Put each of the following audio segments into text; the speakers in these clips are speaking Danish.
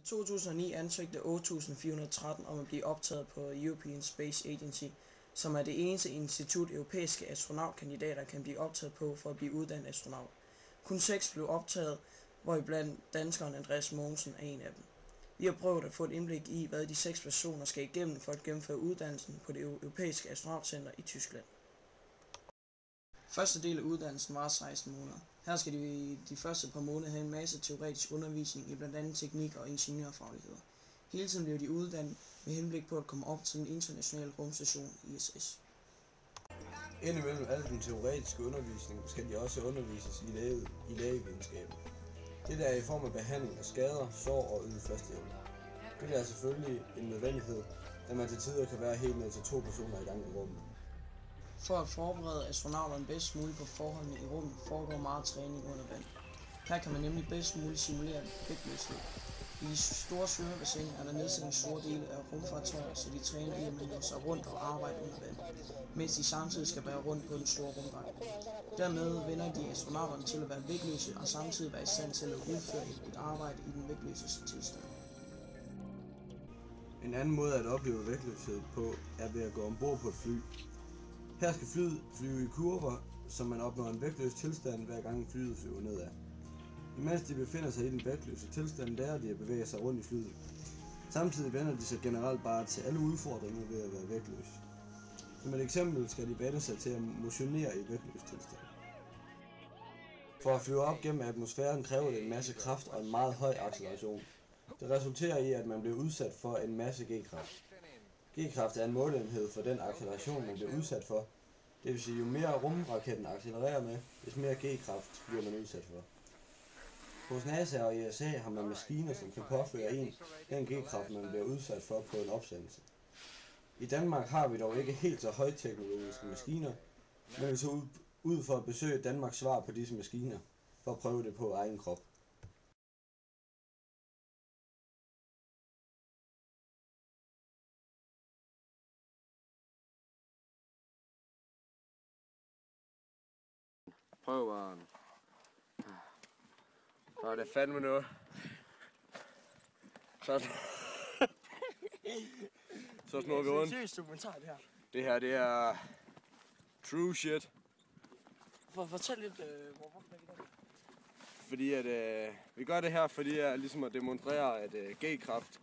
I 2009 ansøgte 8.413 om at blive optaget på European Space Agency, som er det eneste institut europæiske astronautkandidater kan blive optaget på for at blive uddannet astronaut. Kun 6 blev optaget, hvoriblandt danskeren Andreas Mogensen er en af dem. Vi har prøvet at få et indblik i, hvad de 6 personer skal igennem for at gennemføre uddannelsen på det europæiske astronautcenter i Tyskland. Første del af uddannelsen var 16 måneder. Her skal de første par måneder have en masse teoretisk undervisning i blandt andet teknik og ingeniørfagligheder. Hele tiden blev de uddannet med henblik på at komme op til den internationale rumstation ISS. Indimellem al den teoretiske undervisning skal de også undervises i lægevidenskaben. Dette er i form af behandling af skader, sår og ydet førstehjælp. Dette er selvfølgelig en nødvendighed, da man til tider kan være helt ned til 2 personer i gang i rummet. For at forberede astronauterne bedst muligt på forholdene i rummet, foregår meget træning under vand. Her kan man nemlig bedst muligt simulere vægtløshed. I de store svømmebassiner er der nedsat en stor del af rumfartøjer, så de træner i at manøvrere sig rundt og arbejde under vand, mens de samtidig skal bære rundt på den store rumdragt. Dermed vender de astronauterne til at være vægtløse og samtidig være i stand til at udføre et arbejde i den vægtløse tilstand. En anden måde at opleve vægtløshed på er ved at gå ombord på et fly. Her skal flyet flyve i kurver, så man opnår en vægtløs tilstand hver gang flyet flyver nedad. Imens de befinder sig i den vægtløse tilstand, lærer de at bevæge sig rundt i flyet. Samtidig vender de sig generelt bare til alle udfordringer ved at være vægtløse. Som et eksempel skal de vende sig til at motionere i vægtløs tilstand. For at flyve op gennem atmosfæren kræver det en masse kraft og en meget høj acceleration. Det resulterer i, at man bliver udsat for en masse g-kraft. G-kraft er en måleenhed for den acceleration, man bliver udsat for. Det vil sige, jo mere rumraketten accelererer med, des mere g-kraft bliver man udsat for. Hos NASA og ESA har man maskiner, som kan påføre en den g-kraft, man bliver udsat for på en opsendelse. I Danmark har vi dog ikke helt så højteknologiske maskiner, men vi tager ud for at besøge Danmarks svar på disse maskiner, for at prøve det på egen krop. Prøv bare. Så er det fandme noget. Så snor vi rundt. Det er seriøst dokumentar, det her. Det her, det er true shit. Fortæl lidt, hvorfor gør det? Fordi at vi gør det her, fordi at ligesom at demonstrere, at g-kraft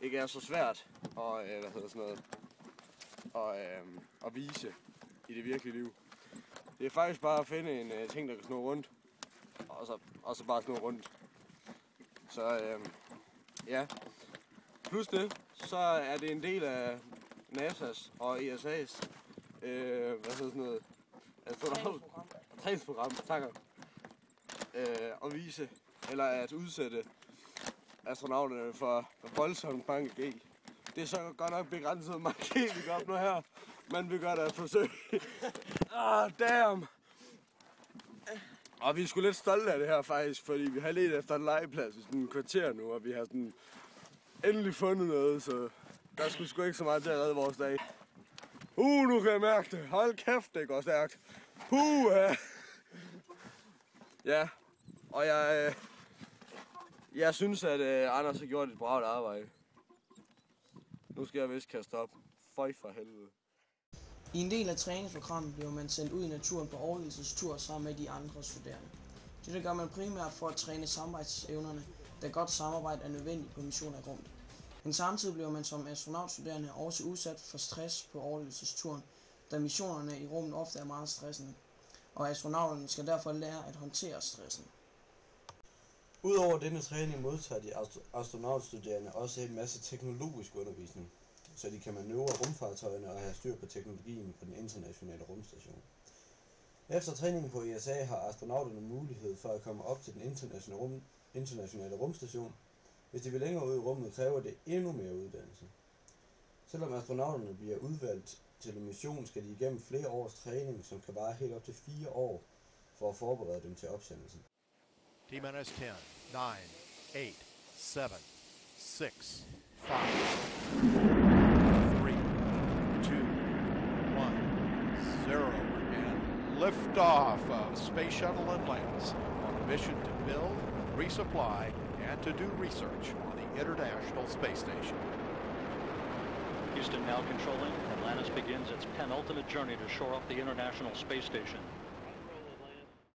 ikke er så svært og at vise i det virkelige liv. Det er faktisk bare at finde en ting, der kan snurre rundt, og så bare snurre rundt. Så ja. Plus det, så er det en del af NASA's og ESA's træningsprogram, takker. At vise, eller at udsætte astronauterne for voldsomt mange G. Det er så godt nok begrænset mange G, vi gør op nu her, men vi gør det et forsøg. Damn! Og vi er sgu lidt stolte af det her faktisk, fordi vi har let efter en legeplads i sådan en kvarter nu, og vi har sådan endelig fundet noget, så der skulle sgu ikke så meget til at redde vores dag. Nu kan jeg mærke det. Hold kæft, det går stærkt. Ja, og jeg synes, at Anders har gjort et bravt arbejde. Nu skal jeg vist kaste op. Føj for helvede. I en del af træningsprogrammet bliver man sendt ud i naturen på overlevelsestur sammen med de andre studerende. Det gør man primært for at træne samarbejdsevnerne, da godt samarbejde er nødvendigt på missioner i rummet. Men samtidig bliver man som astronautstuderende også udsat for stress på overlevelsesturen, da missionerne i rummet ofte er meget stressende, og astronauterne skal derfor lære at håndtere stressen. Udover denne træning modtager de astronautstuderende også en masse teknologisk undervisning, så de kan manøvrere rumfartøjerne og have styr på teknologien på den internationale rumstation. Efter træningen på ESA har astronauterne mulighed for at komme op til den internationale rumstation. Hvis de vil længere ud i rummet, kræver det endnu mere uddannelse. Selvom astronauterne bliver udvalgt til en mission, skal de igennem flere års træning, som kan vare helt op til 4 år, for at forberede dem til opsendelsen. T-minus 10, 9, 8, 7, 6, 5, 3, 2, 1, 0, and liftoff of Space Shuttle Atlantis on a mission to build resupply, and to do research on the International Space Station. Houston now controlling. Atlantis begins its penultimate journey to shore up the International Space Station.